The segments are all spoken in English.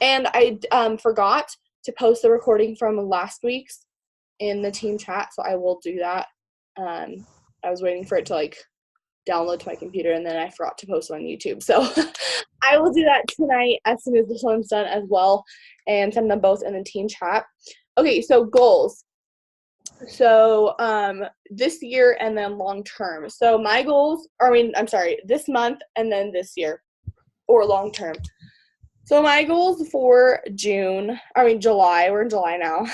And I forgot to post the recording from last week's in the team chat, so I will do that. I was waiting for it to like download to my computer, and then I forgot to post it on YouTube. So I will do that tonight as soon as this one's done as well, and send them both in the team chat. Okay, so goals. So this year and then long term. So my goals, this month and then this year, or long term. So my goals for July, we're in July now.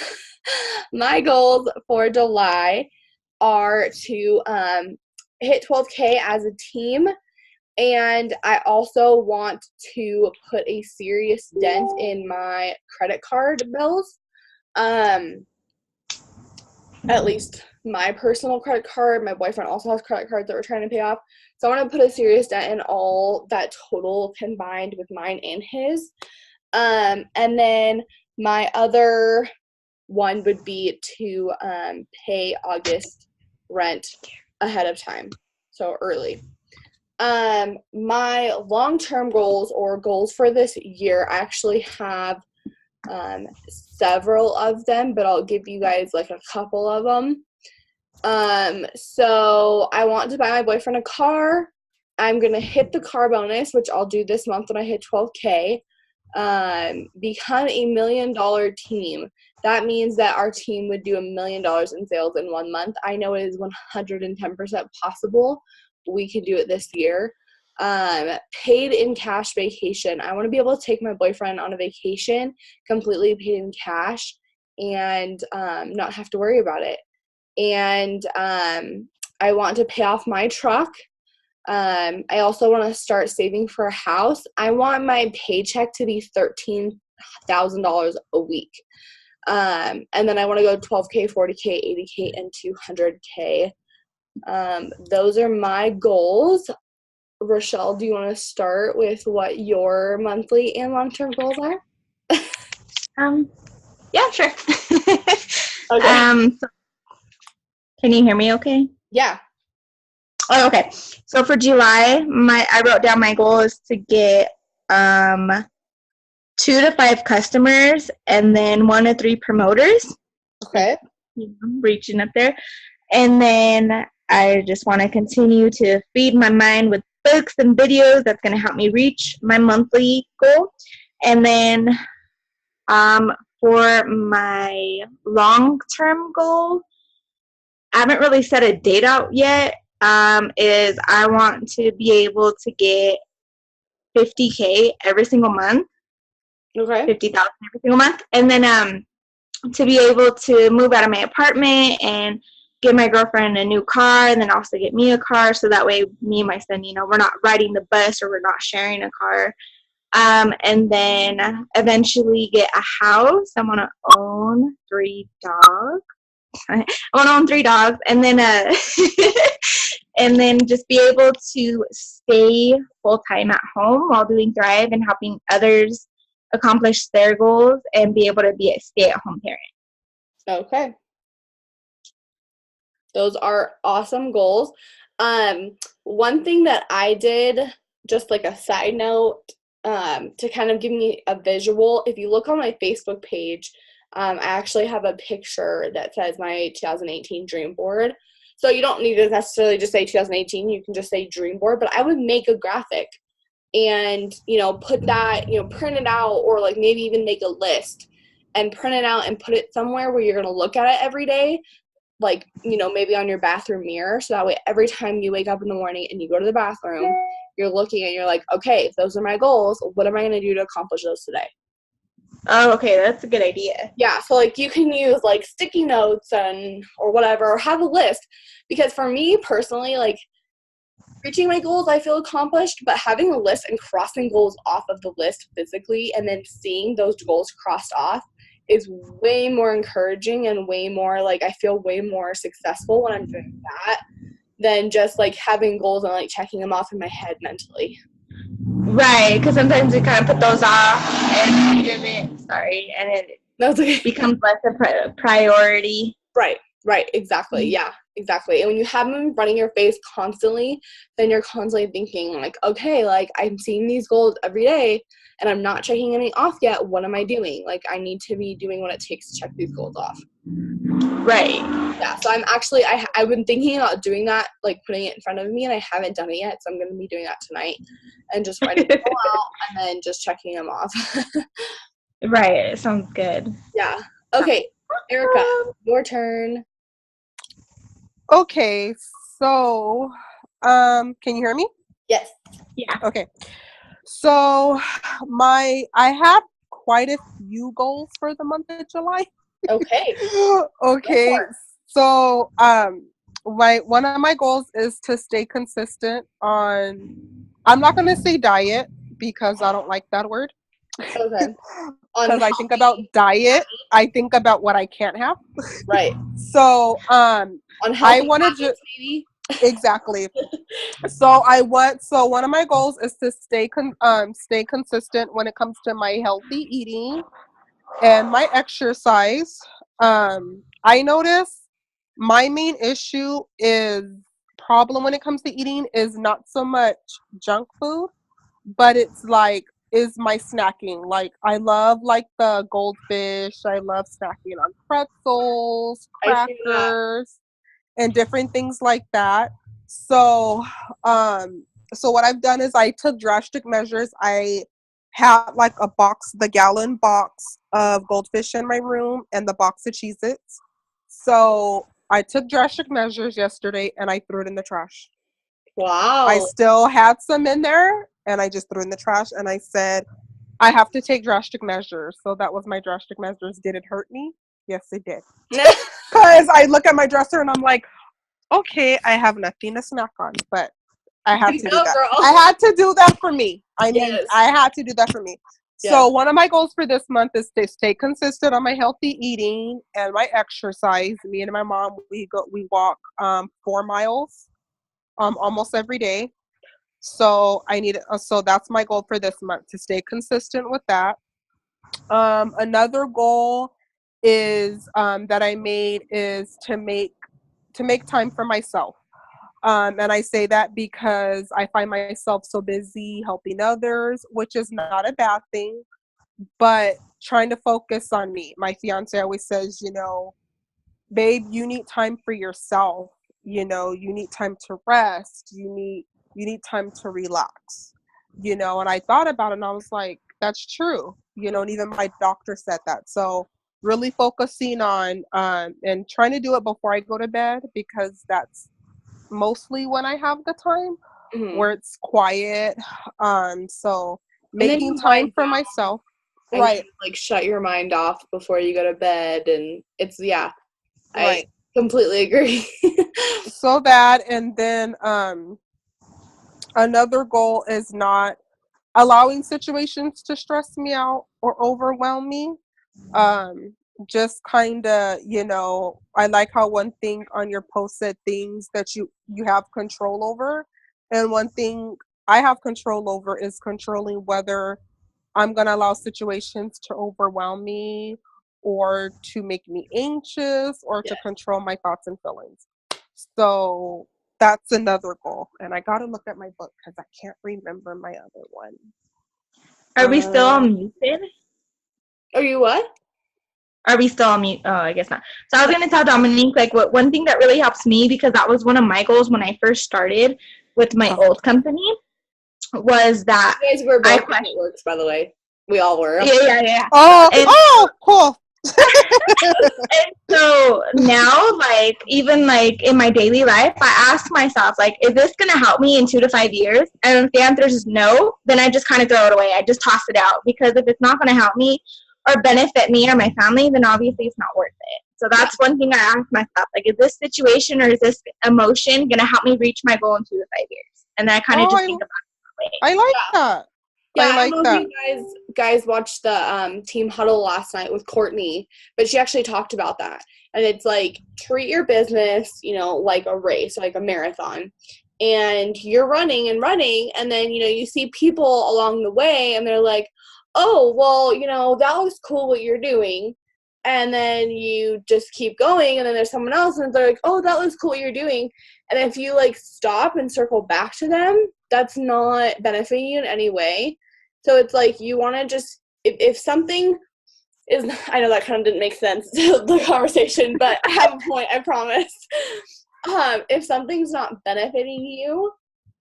My goals for July are to hit 12K as a team, and I also want to put a serious dent in my credit card bills. At least my personal credit card. My boyfriend also has credit cards that we're trying to pay off. So I want to put a serious dent in all that total combined with mine and his. And then my other one would be to pay August rent ahead of time, so early. My long-term goals or goals for this year, I actually have several of them, but I'll give you guys like a couple of them. So I want to buy my boyfriend a car. I'm gonna hit the car bonus, which I'll do this month when I hit 12K. Become a $1 million team. That means that our team would do $1 million in sales in 1 month. I know it is 110% possible. We can do it this year. Paid in cash vacation. I want to be able to take my boyfriend on a vacation completely paid in cash and not have to worry about it. And I want to pay off my truck. I also want to start saving for a house. I want my paycheck to be $13,000 a week. And then I want to go 12K, 40K, 80K, and 200K. Those are my goals. Rochelle, do you want to start with what your monthly and long-term goals are? Yeah, sure. Okay. So can you hear me okay? Yeah. Oh, okay. So for July, I wrote down my goal is to get 2 to 5 customers and then 1 to 3 promoters. Okay. Reaching up there. And then I just want to continue to feed my mind with books and videos. That's going to help me reach my monthly goal. And then for my long-term goal, I haven't really set a date out yet, is I want to be able to get 50K every single month. Okay. 50,000 every single month. And then to be able to move out of my apartment and get my girlfriend a new car, and then also get me a car, so that way me and my son, we're not riding the bus or we're not sharing a car. And then eventually get a house. I want to own 3 dogs. I want to own 3 dogs, and then and then just be able to stay full-time at home while doing Thrive and helping others accomplish their goals and be able to be a stay-at-home parent. Okay. Those are awesome goals. One thing that I did, just like a side note, to kind of give me a visual, if you look on my Facebook page, I actually have a picture that says my 2018 dream board. So you don't need to necessarily just say 2018, you can just say dream board, but I would make a graphic and, put that, print it out, or like maybe even make a list and print it out and put it somewhere where you're going to look at it every day. Like, maybe on your bathroom mirror. So that way, every time you wake up in the morning and you go to the bathroom, you're looking and you're like, okay, if those are my goals, what am I going to do to accomplish those today? Oh, okay. That's a good idea. Yeah. So like you can use like sticky notes or whatever, or have a list, because for me personally, like reaching my goals, I feel accomplished, but having a list and crossing goals off of the list physically and then seeing those goals crossed off is way more encouraging and way more like I feel way more successful when I'm doing that than just like having goals and like checking them off in my head mentally. Right, because sometimes we kind of put those off and it That's okay. becomes less a priority. Right, exactly. Yeah, Exactly. And when you have them in front of your face constantly, then you're constantly thinking like, okay, like I'm seeing these goals every day and I'm not checking any off yet. What am I doing? Like I need to be doing what it takes to check these goals off. Right. Yeah. So I'm actually, I've been thinking about doing that, like putting it in front of me, and I haven't done it yet. So I'm going to be doing that tonight and just writing them all out and then just checking them off. Right. Sounds good. Yeah. Okay. Erica, your turn. Okay, so can you hear me? Yes. Yeah. Okay. So I have quite a few goals for the month of July. Okay. Okay. So one of my goals is to stay consistent on, I'm not gonna say diet because I don't like that word. Okay. Because I think about diet, I think about what I can't have. Right. So On I want to habits, maybe. exactly. So one of my goals is to stay consistent when it comes to my healthy eating and my exercise. I notice my main issue is problem when it comes to eating is not so much junk food, but it's like is my snacking. Like I love like the goldfish. I love snacking on pretzels, I see that. crackers, and different things like that. So, so what I've done is I took drastic measures. I had like a box, the gallon box of goldfish in my room and the box of Cheez-Its. So I took drastic measures yesterday and I threw it in the trash. Wow. I still had some in there and I just threw it in the trash and I said, I have to take drastic measures. So that was my drastic measures. Did it hurt me? Yes, it did. Because I look at my dresser and I'm like, okay, I have nothing to snack on, but I have to do that. Girl. I had to do that for me. I mean, Yes. I had to do that for me. Yeah. So one of my goals for this month is to stay consistent on my healthy eating and my exercise. Me and my mom, we walk 4 miles almost every day. So so that's my goal for this month, to stay consistent with that. Another goal is that I made is to make time for myself. And I say that because I find myself so busy helping others, which is not a bad thing, but trying to focus on me. My fiance always says, babe, you need time for yourself. You need time to rest. You need time to relax. And I thought about it and I was like, that's true. And even my doctor said that. So really focusing on and trying to do it before I go to bed, because that's mostly when I have the time where it's quiet. So making time for myself. Right. Like shut your mind off before you go to bed, and it's Right. I completely agree. So that, and then another goal is not allowing situations to stress me out or overwhelm me. Just kind of, I like how one thing on your post said things that you have control over, and one thing I have control over is controlling whether I'm going to allow situations to overwhelm me or to make me anxious or to control my thoughts and feelings. So that's another goal. And I got to look at my book because I can't remember my other one. Are we still unmuted? Are you what? Are we still on mute? Oh, I guess not. So I was going to tell Dominique, like, one thing that really helps me, because that was one of my goals when I first started with my old company, was that you guys were both networks, by the way. We all were. Yeah. Oh, cool. And so now, like, even like in my daily life, I ask myself, like, is this going to help me in 2 to 5 years? And if the answer is no, then I just kind of throw it away. I just toss it out, because if it's not going to help me or benefit me or my family, then obviously it's not worth it. So that's one thing I ask myself, like, is this situation or is this emotion going to help me reach my goal in 2 to 5 years? And then I kind of just think about it that way. I like that. Yeah, I like don't know if you guys watched the Team Huddle last night with Courtney, but she actually talked about that. And it's like, treat your business, like a race, like a marathon. And you're running, and then, you see people along the way, and they're like, oh, well, that was cool what you're doing. and then you just keep going, and then there's someone else and they're like, oh, that looks cool what you're doing. And if you like stop and circle back to them, that's not benefiting you in any way. So it's like you want to just, if something is, I know that kind of didn't make sense to the conversation, but I have a point, I promise. If something's not benefiting you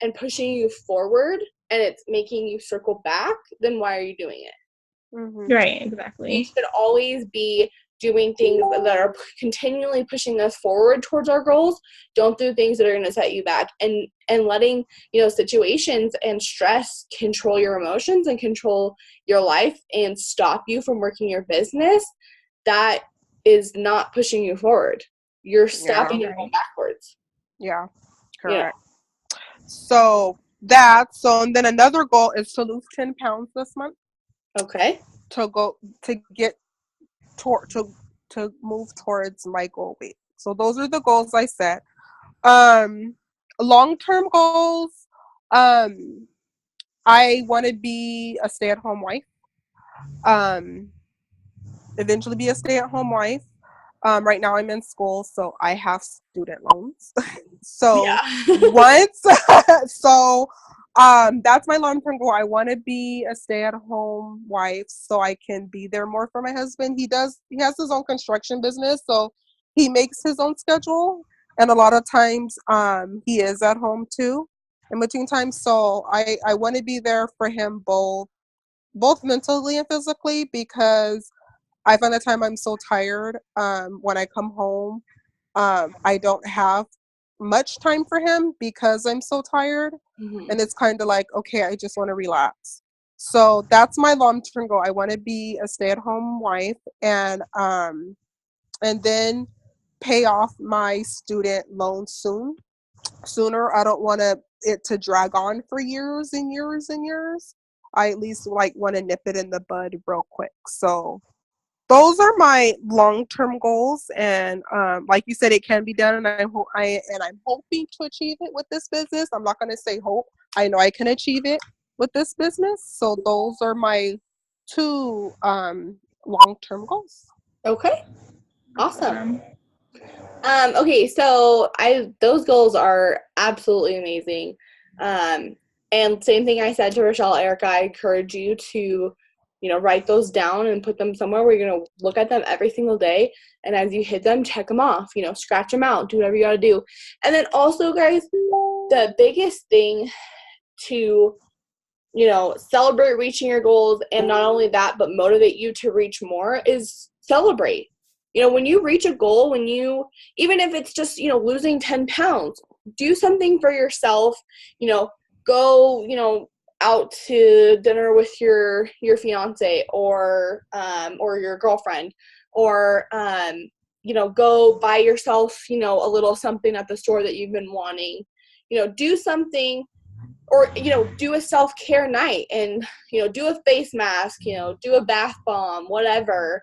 and pushing you forward and it's making you circle back, then why are you doing it? Mm-hmm. Right, exactly. We should always be doing things that are continually pushing us forward towards our goals. Don't do things that are going to set you back, and letting, situations and stress control your emotions and control your life and stop you from working your business. That is not pushing you forward. You're stopping and going backwards. Yeah, correct. Yeah. So and then another goal is to lose 10 pounds this month. Okay. To move towards my goal weight. So those are the goals I set. Long-term goals, I want to be a stay-at-home wife. Eventually be a stay-at-home wife. Right now I'm in school, so I have student loans. So that's my long-term goal. I want to be a stay-at-home wife so I can be there more for my husband. He has his own construction business, so he makes his own schedule, and a lot of times he is at home too in between times. So I want to be there for him both mentally and physically, because I find the time I'm so tired when I come home. I don't have much time for him because I'm so tired. Mm-hmm. And it's kind of like, okay, I just want to relax. So that's my long-term goal. I want to be a stay-at-home wife, and then pay off my student loan sooner. I don't want it to drag on for years and years and years. I at least want to nip it in the bud real quick. So those are my long-term goals, and like you said, it can be done, and I'm hoping to achieve it with this business. I'm not going to say hope. I know I can achieve it with this business. So those are my 2 long-term goals. Okay, awesome. Okay, so those goals are absolutely amazing. And same thing I said to Rochelle, Erica, I encourage you to write those down and put them somewhere where you're going to look at them every single day. And as you hit them, check them off, scratch them out, do whatever you got to do. And then also, guys, the biggest thing to, celebrate reaching your goals, and not only that, but motivate you to reach more, is celebrate. When you reach a goal, even if it's just, losing 10 pounds, do something for yourself, go, out to dinner with your fiance or your girlfriend, or go buy yourself a little something at the store that you've been wanting. Do something, or do a self-care night, and do a face mask, do a bath bomb, whatever.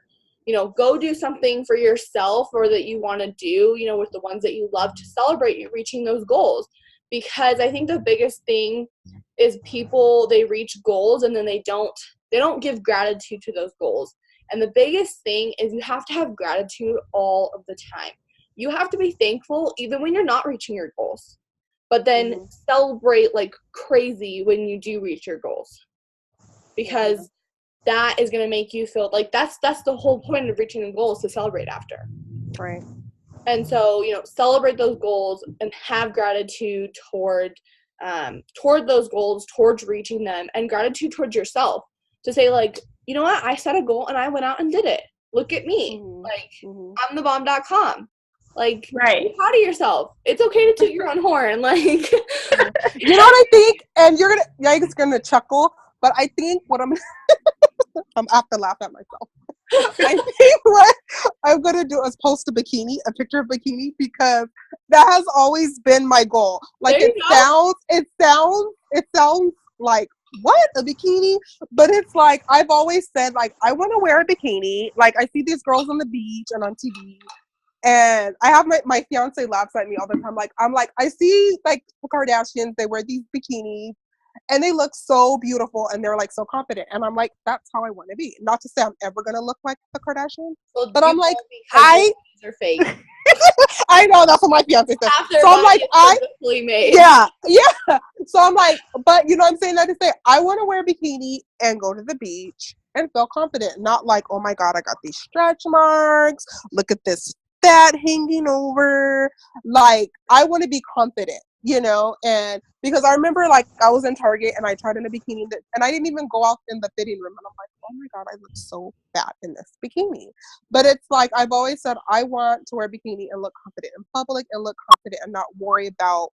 Go do something for yourself, or that you want to do with the ones that you love, to celebrate you reaching those goals. Because I think the biggest thing is people, they reach goals and then they don't give gratitude to those goals. And the biggest thing is you have to have gratitude all of the time. You have to be thankful even when you're not reaching your goals, but then celebrate like crazy when you do reach your goals, because that is going to make you feel like that's the whole point of reaching a goal, is to celebrate after. Right. And so, celebrate those goals and have gratitude toward those goals, towards reaching them, and gratitude towards yourself, to say, like, you know what, I set a goal and I went out and did it. Look at me. I'm thebomb.com. Like, right. Be proud of yourself. It's okay to toot your own horn. Like, you know what I think? And Yike's gonna chuckle, but I think what I'm have to laugh at myself. I think what I'm gonna do is post a picture of bikini, because that has always been my goal. Like, it sounds like, what, a bikini? But it's like, I've always said, like, I want to wear a bikini. Like, I see these girls on the beach and on TV, and I have my fiance laughs at me all the time. Like, I'm like, I see like Kardashians, they wear these bikinis, and they look so beautiful and they're like so confident. And I'm like, that's how I want to be. Not to say I'm ever going to look like the Kardashians, Well, but I'm like, because they're fake. I know that's what my fiance said. Half their So I'm like, body is perfectly made. yeah. So I'm like, but you know what I'm saying? That to say, I want to wear a bikini and go to the beach and feel confident. Not like, oh my God, I got these stretch marks. Look at this fat hanging over. Like, I want to be confident, you know? And because I remember, like, I was in Target and I tried in a bikini and I didn't even go out in the fitting room. And I'm like, oh my God, I look so fat in this bikini. But it's like, I've always said, I want to wear a bikini and look confident in public and look confident and not worry about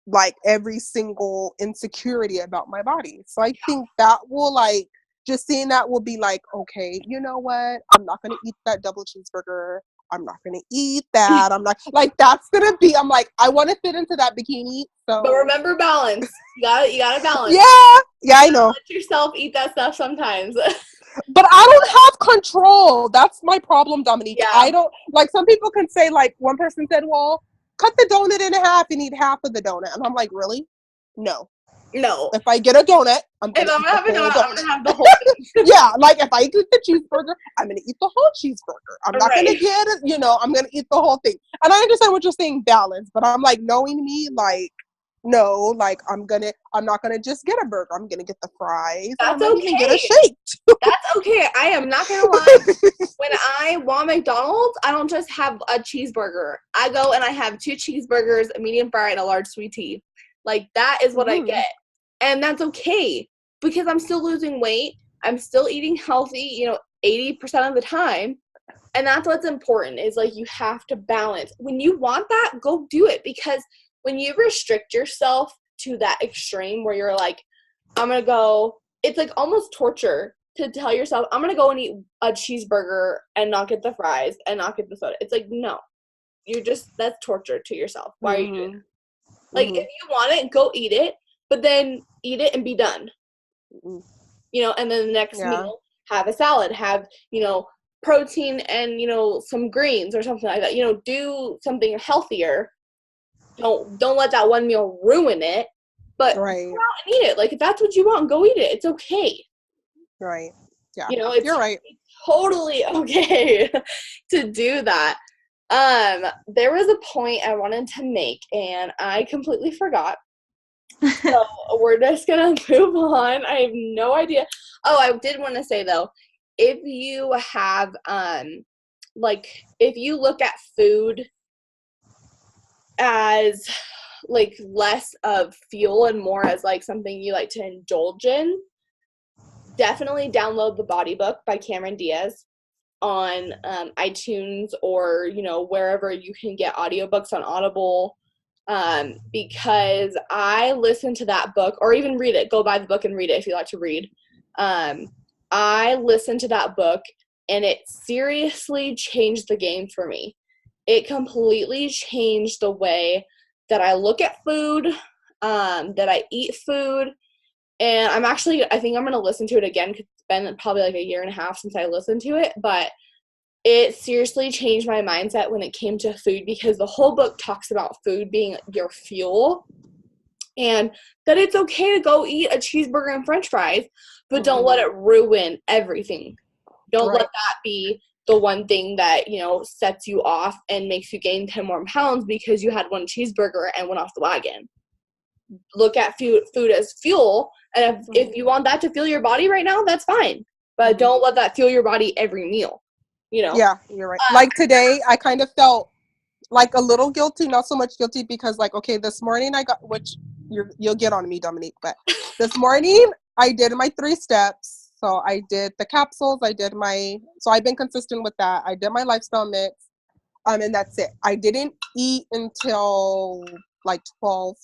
like every single insecurity about my body. So I think that will like, just seeing that will be like, okay, you know what? I'm not going to eat that double cheeseburger. I'm not going to eat that. I'm not like, that's going to be, I'm like, I want to fit into that bikini. So, But remember balance. You gotta balance. Yeah, I know. Let yourself eat that stuff sometimes. But I don't have control. That's my problem, Dominique. Yeah. I don't, like, some people can say, like, one person said, well, cut the donut in half and eat half of the donut. And I'm like, really? No. If I get a donut, I'm going to have a donut. I'm gonna have the whole thing. Yeah, like if I eat the cheeseburger, I'm going to eat the whole cheeseburger. I'm not going to get it, you know, I'm going to eat the whole thing. And I understand what you're saying, balance, but I'm like, knowing me, like, no, like I'm not gonna just get a burger. I'm gonna get the fries. That's I'm okay. Even get a shake. That's okay. I am not gonna lie. When I want McDonald's, I don't just have a cheeseburger. I go and I have 2 cheeseburgers, a medium fry, and a large sweet tea. Like that is what I get, and that's okay because I'm still losing weight. I'm still eating healthy, 80% of the time. And that's what's important is like you have to balance. When you want that, go do it because when you restrict yourself to that extreme where you're like, I'm going to go, it's like almost torture to tell yourself, I'm going to go and eat a cheeseburger and not get the fries and not get the soda. It's like, no, that's torture to yourself. Why are you doing that? Like, if you want it, go eat it, but then eat it and be done. And then the next meal, have a salad, have, protein and, some greens or something like that. Do something healthier. Don't let that one meal ruin it, but go out and eat it. Like if that's what you want, go eat it. It's okay. Right. Yeah. You're right. It's totally okay to do that. There was a point I wanted to make and I completely forgot. So we're just gonna move on. I have no idea. Oh, I did want to say though, if you have if you look at food as like less of fuel and more as like something you like to indulge in, definitely download The Body Book by Cameron Diaz on iTunes or wherever you can get audiobooks on Audible, because I listened to that book, or even read it. Go buy the book and read it if you like to read. I listened to that book and it seriously changed the game for me. It completely changed the way that I look at food, that I eat food. And I think I'm going to listen to it again because it's been probably like a year and a half since I listened to it. But it seriously changed my mindset when it came to food because the whole book talks about food being your fuel and that it's okay to go eat a cheeseburger and french fries, but don't let it ruin everything. Don't let that be the one thing that, sets you off and makes you gain 10 more pounds because you had one cheeseburger and went off the wagon. Look at food as fuel, and if you want that to fuel your body right now, that's fine. But don't let that fuel your body every meal, Yeah, you're right. Like today, I kind of felt like a little guilty, not so much guilty because like, okay, this morning I got, which you'll get on me, Dominique, but this morning I did my 3 steps. So I did the capsules, so I've been consistent with that. I did my lifestyle mix, and that's it. I didn't eat until like 12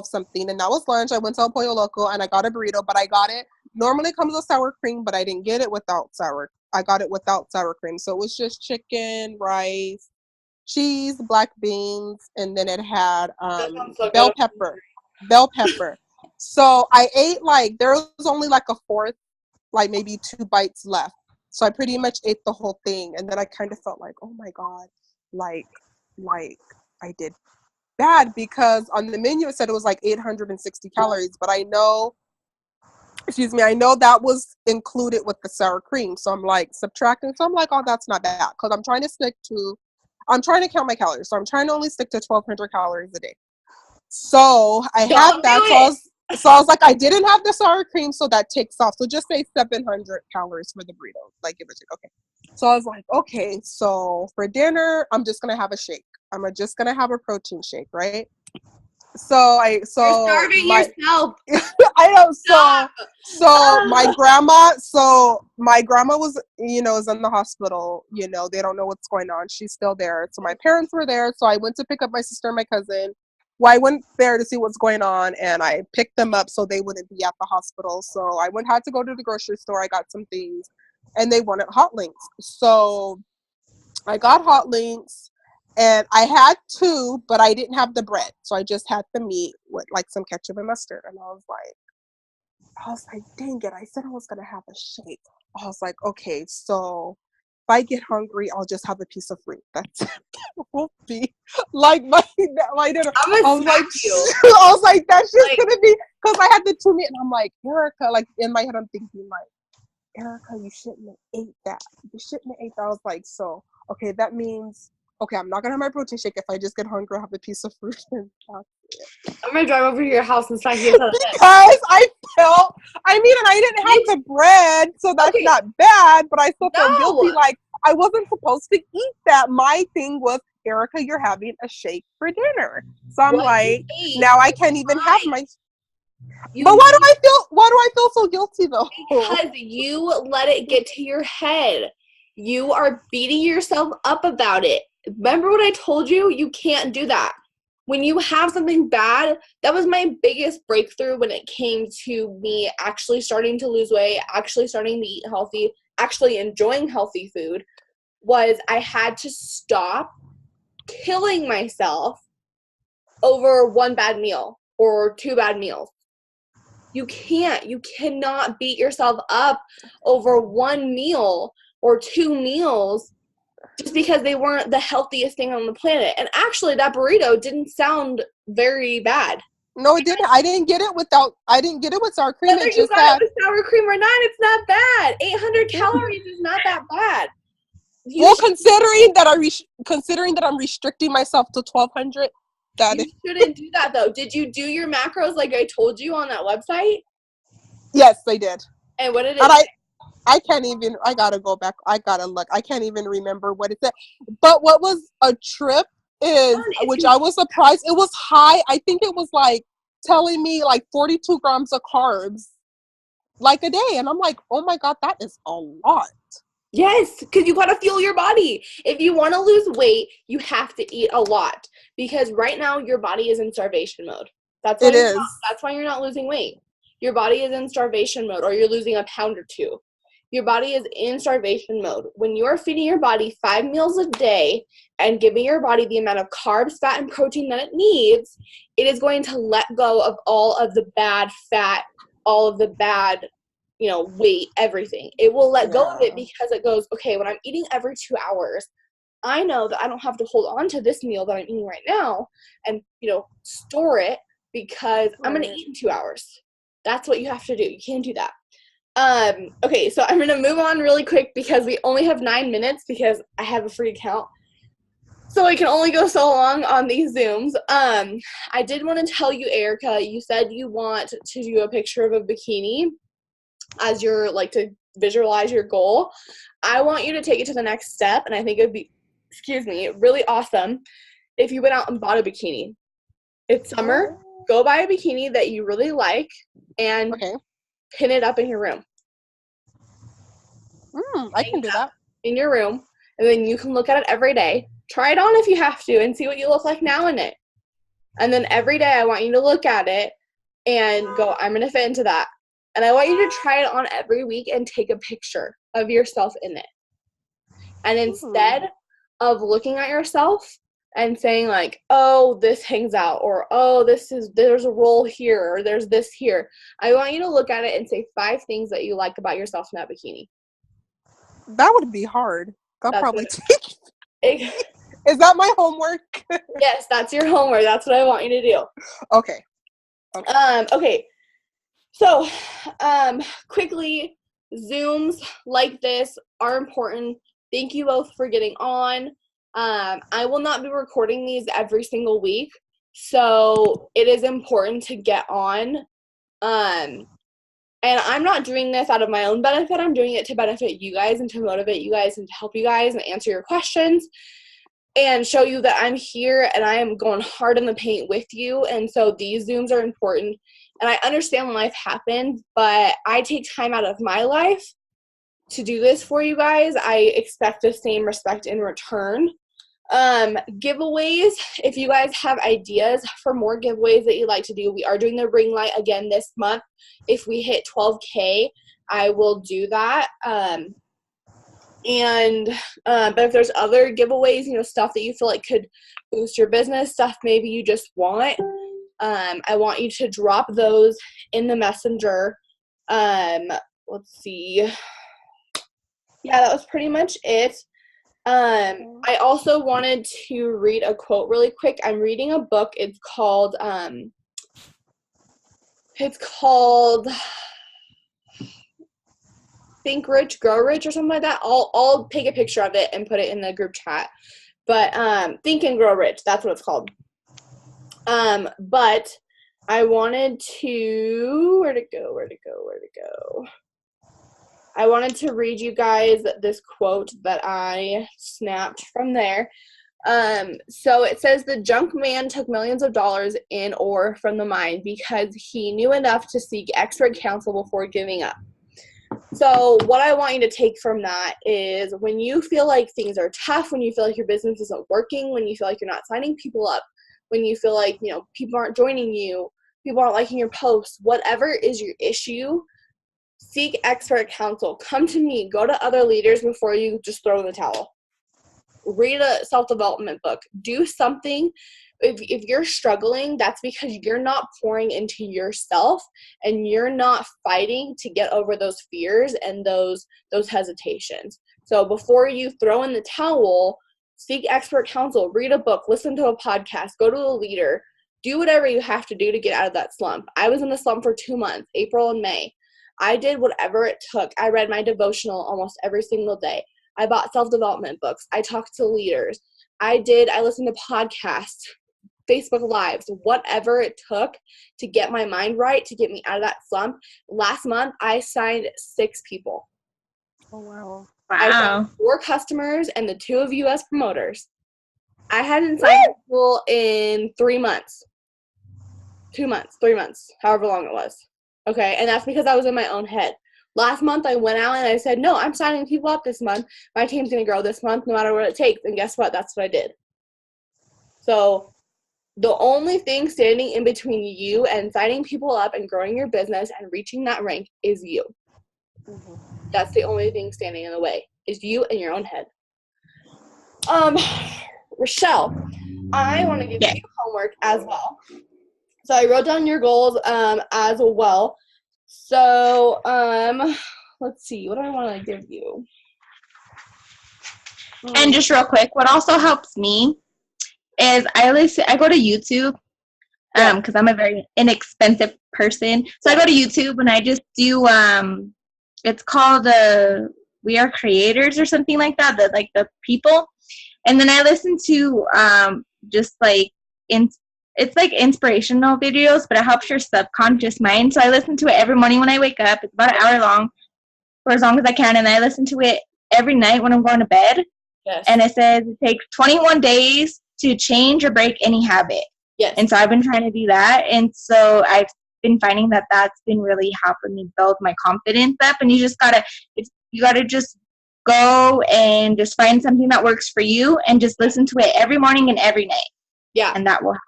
something, and that was lunch. I went to El Pollo Loco and I got a burrito, but I got it. Normally it comes with sour cream, but I didn't get it without I got it without sour cream. So it was just chicken, rice, cheese, black beans, and then it had bell pepper. So I ate there was only like a fourth, like maybe 2 bites left. So I pretty much ate the whole thing. And then I kind of felt like, oh my God, like I did bad because on the menu it said it was like 860 calories. But I know excuse me, I know that was included with the sour cream. So I'm like subtracting. So I'm like, oh, that's not bad. Because I'm trying to count my calories. So I'm trying to only stick to 1,200 calories a day. So I had Don't that. do So it. I was like, I didn't have the sour cream. So that takes off. So just say 700 calories for the burrito. Like, give or take. Okay. So I was like, okay. So for dinner, I'm just going to have a shake. I'm just going to have a protein shake. Right. You're starving yourself. I know. Stop. So my grandma was, is in the hospital. They don't know what's going on. She's still there. So my parents were there. So I went to pick up my sister and my cousin. Well, I went there to see what's going on, and I picked them up so they wouldn't be at the hospital. So I had to go to the grocery store. I got some things, and they wanted hot links. So I got hot links. And I had two, but I didn't have the bread. So I just had the meat with like some ketchup and mustard. And I was like, dang it. I said I was going to have a shake. I was like, okay, so if I get hungry, I'll just have a piece of fruit. That's that will be like my dinner. I'm gonna I was smack like, you. I was like, that's just Like- going to be, because I had the two meat. And I'm like, Erica, like in my head, I'm thinking like, Erica, you shouldn't have ate that. You shouldn't have ate that. I was like, so, okay, that means, okay, I'm not going to have my protein shake. If I just get hungry, I'll have a piece of fruit. And I'm gonna drive over to your house and smack you in the head. because I felt, and I didn't have the bread, so that's Okay. not bad, but I still felt No. guilty. Like, I wasn't supposed to eat that. My thing was, Erica, you're having a shake for dinner. So I'm What like, you ate now I can't even have fine. my, You but why do I feel so guilty though? Because you let it get to your head. You are beating yourself up about it. Remember what I told you? You can't do that. When you have something bad, that was my biggest breakthrough when it came to me actually starting to lose weight, actually starting to eat healthy, actually enjoying healthy food, was I had to stop killing myself over one bad meal or two bad meals. You cannot beat yourself up over one meal or two meals just because they weren't the healthiest thing on the planet. And actually, that burrito didn't sound very bad. No, it didn't. I didn't get it with sour cream. Whether It you just got had, it with sour cream or not, it's not bad. 800 calories is not that bad. well, considering that I'm restricting myself to 1,200, that You is, shouldn't do that, though. Did you do your macros like I told you on that website? yes, they did. And what did it And say? I can't even, I gotta go back. I gotta look. I can't even remember what it said. But what was a trip is, which I was surprised, it was high. I think it was like telling me like 42 grams of carbs like a day. And I'm like, oh my God, that is a lot. Yes, because you got to fuel your body. If you want to lose weight, you have to eat a lot because right now your body is in starvation mode. That's why you're not losing weight. Your body is in starvation mode, or you're losing a pound or two. Your body is in starvation mode. When you're feeding your body 5 meals a day and giving your body the amount of carbs, fat, and protein that it needs, it is going to let go of all of the bad fat, all of the bad weight, everything. It will let go of it because it goes, okay, when I'm eating every 2 hours, I know that I don't have to hold on to this meal that I'm eating right now and, store it because I'm going to eat in 2 hours. That's what you have to do. You can't do that. Okay, so I'm going to move on really quick because we only have 9 minutes because I have a free account. So I can only go so long on these Zooms. I did want to tell you, Erica, you said you want to do a picture of a bikini as your, to visualize your goal. I want you to take it to the next step, and I think it would be, really awesome if you went out and bought a bikini. It's summer. Go buy a bikini that you really like and pin it up in your room. I can do that. In your room, and then you can look at it every day. Try it on if you have to and see what you look like now in it. And then every day I want you to look at it and go, I'm going to fit into that. And I want you to try it on every week and take a picture of yourself in it. And instead of looking at yourself and saying like, oh, this hangs out, or oh, there's a roll here, or there's this here, I want you to look at it and say 5 things that you like about yourself in that bikini. That would be hard. That'll probably take. It, Is that my homework? Yes, that's your homework. That's what I want you to do. Okay. Okay. So, quickly, Zooms like this are important. Thank you both for getting on. I will not be recording these every single week, so it is important to get on. And I'm not doing this out of my own benefit. I'm doing it to benefit you guys and to motivate you guys and to help you guys and answer your questions and show you that I'm here and I am going hard in the paint with you. And so these Zooms are important. And I understand life happens, but I take time out of my life to do this for you guys. I expect the same respect in return. Giveaways, if you guys have ideas for more giveaways that you'd like to do, we are doing the ring light again this month. If we hit 12K, I will do that. But if there's other giveaways, stuff that you feel like could boost your business, stuff maybe you just want, I want you to drop those in the messenger. Let's see. Yeah, that was pretty much it. I also wanted to read a quote really quick. I'm reading a book. It's called Think Rich, Grow Rich or something like that. I'll take a picture of it and put it in the group chat. But Think and Grow Rich, that's what it's called. But I wanted to, where'd it go? I wanted to read you guys this quote that I snapped from there. So it says, the junk man took millions of dollars in ore from the mine because he knew enough to seek expert counsel before giving up. So what I want you to take from that is when you feel like things are tough, when you feel like your business isn't working, when you feel like you're not signing people up, when you feel like, people aren't joining you, people aren't liking your posts, whatever is your issue, seek expert counsel. Come to me. Go to other leaders before you just throw in the towel. Read a self-development book. Do something. If you're struggling, that's because you're not pouring into yourself and you're not fighting to get over those fears and those hesitations. So before you throw in the towel, seek expert counsel. Read a book. Listen to a podcast. Go to a leader. Do whatever you have to do to get out of that slump. I was in the slump for 2 months, April and May. I did whatever it took. I read my devotional almost every single day. I bought self-development books. I talked to leaders. I listened to podcasts, Facebook Lives, whatever it took to get my mind right, to get me out of that slump. Last month, I signed 6 people. Oh, wow. I signed 4 customers and the 2 of you as promoters. I hadn't signed people in 3 months. 2 months, 3 months, however long it was. Okay, and that's because I was in my own head. Last month, I went out and I said, no, I'm signing people up this month. My team's going to grow this month no matter what it takes. And guess what? That's what I did. So the only thing standing in between you and signing people up and growing your business and reaching that rank is you. Mm-hmm. That's the only thing standing in the way, is you and your own head. Rochelle, I want to give you homework as well. So I wrote down your goals as well. So let's see, what do I want to give you? And just real quick, what also helps me is I go to YouTube because I'm a very inexpensive person. So I go to YouTube and I just do it's called We Are Creators or something like that, the people. And then I listen to just like it's like inspirational videos, but it helps your subconscious mind. So I listen to it every morning when I wake up. It's about an hour long, for as long as I can. And I listen to it every night when I'm going to bed. Yes. And it says it takes 21 days to change or break any habit. Yes. And so I've been trying to do that. And so I've been finding that that's been really helping me build my confidence up. And you gotta just go and just find something that works for you and just listen to it every morning and every night. Yeah. And that will help.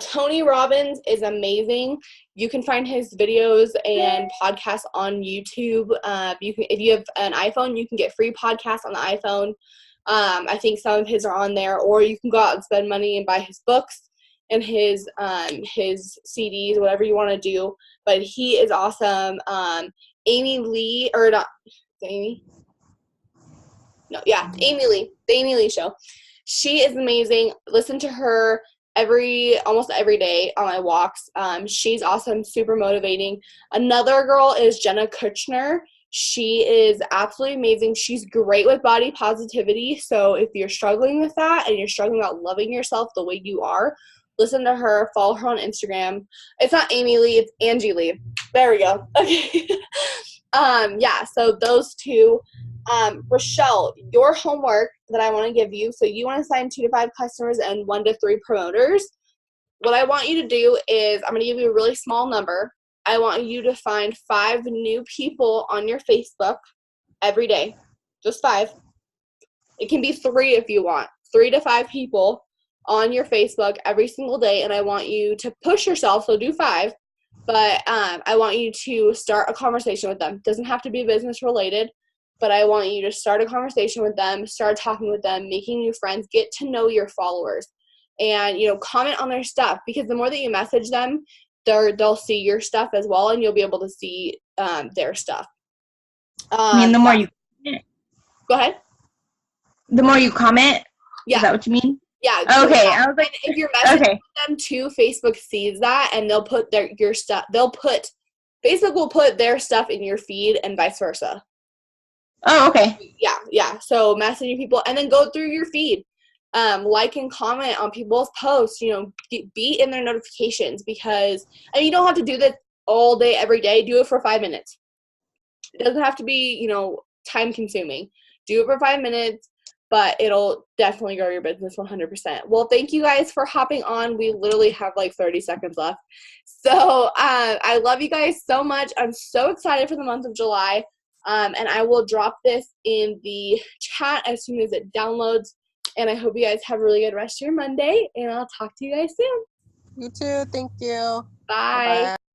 Tony Robbins is amazing. You can find his videos and podcasts on YouTube. If you have an iPhone, you can get free podcasts on the iPhone. I think some of his are on there, or you can go out and spend money and buy his books and his CDs, whatever you want to do. But he is awesome. Amy Lee, or not Amy? No, yeah, Amy Lee, the Amy Lee Show. She is amazing. Listen to her. almost every day on my walks. She's awesome, super motivating. Another girl is Jenna Kutchner. She is absolutely amazing. She's great with body positivity. So if you're struggling with that and you're struggling about loving yourself the way you are, listen to her, follow her on Instagram. It's not Amy Lee, it's Angie Lee. There we go. Okay. Yeah, so those two. Rochelle, your homework that I want to give you, so you want to sign 2 to 5 customers and 1 to 3 promoters. What I want you to do is I'm going to give you a really small number. I want you to find 5 new people on your Facebook every day. Just 5. It can be 3 if you want. 3 to 5 people on your Facebook every single day, and I want you to push yourself, so do 5. But I want you to start a conversation with them. It doesn't have to be business related. But I want you to start a conversation with them, start talking with them, making new friends, get to know your followers, and, comment on their stuff, because the more that you message them, they'll see your stuff as well, and you'll be able to see their stuff. I mean, the more you comment. Go ahead. The more you comment? Yeah. Is that what you mean? Yeah. Okay. I was like, if you're messaging them too, Facebook sees that, and they'll put your stuff, Facebook will put their stuff in your feed and vice versa. Oh, okay. Yeah. So messaging people, and then go through your feed, like and comment on people's posts. Be in their notifications, because you don't have to do this all day, every day. Do it for 5 minutes. It doesn't have to be, time consuming. Do it for 5 minutes, but it'll definitely grow your business 100%. Well, thank you guys for hopping on. We literally have like 30 seconds left. So I love you guys so much. I'm so excited for the month of July. And I will drop this in the chat as soon as it downloads. And I hope you guys have a really good rest of your Monday. And I'll talk to you guys soon. You too. Thank you. Bye. Bye-bye.